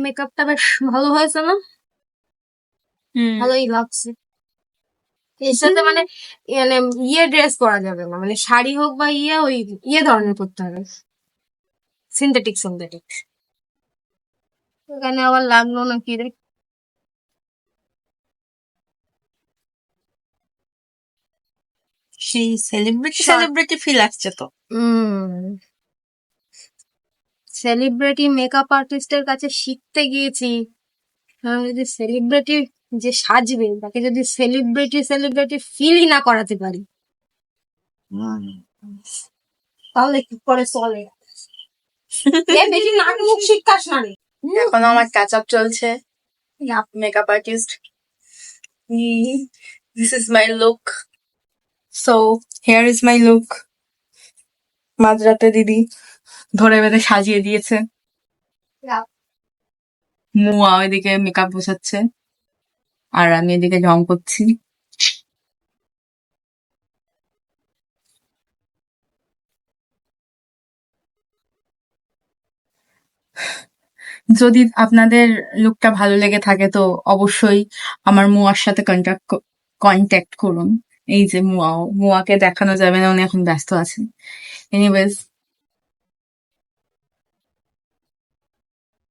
মেকআপটা বেশ ভালো হয়েছে না? ভালোই লাগছে। এর সাথে মানে ড্রেস পরা যাবে না, মানে শাড়ি হোক বা ওই ধরনের পরতে হবে, সিনথেটিক। এখানে আবার লাগলো না কি রে? সেই সেলিব্রিটি ফিল আসছে তো। সেলিব্রিটি মেকআপ আর্টিস্টের কাছে শিখতে গিয়েছি, যদি সেলিব্রিটি যে সাজবে তাকে যদি সেলিব্রিটি ফিলই না করাতে পারি, তাহলে কি করে চলে? বেশি নাক মুখ শিক্ষাস না রে। এখন আমার ক্যাচ আপ চলছে। Makeup artist, this is my look, so here is my look. মাঝরাতে দিদি ধরে বেঁধে সাজিয়ে দিয়েছে। মুয়া ওইদিকে মেকআপ বসাচ্ছে আর আমি এদিকে রং করছি। যদি আপনাদের লুকটা ভালো লেগে থাকে তো অবশ্যই আমার মুয়ার সাথে কন্ট্যাক্ট করুন। এই যে মুয়াকে দেখানো যাবে না, উনি এখন ব্যস্ত আছেন। এনিওয়েজ,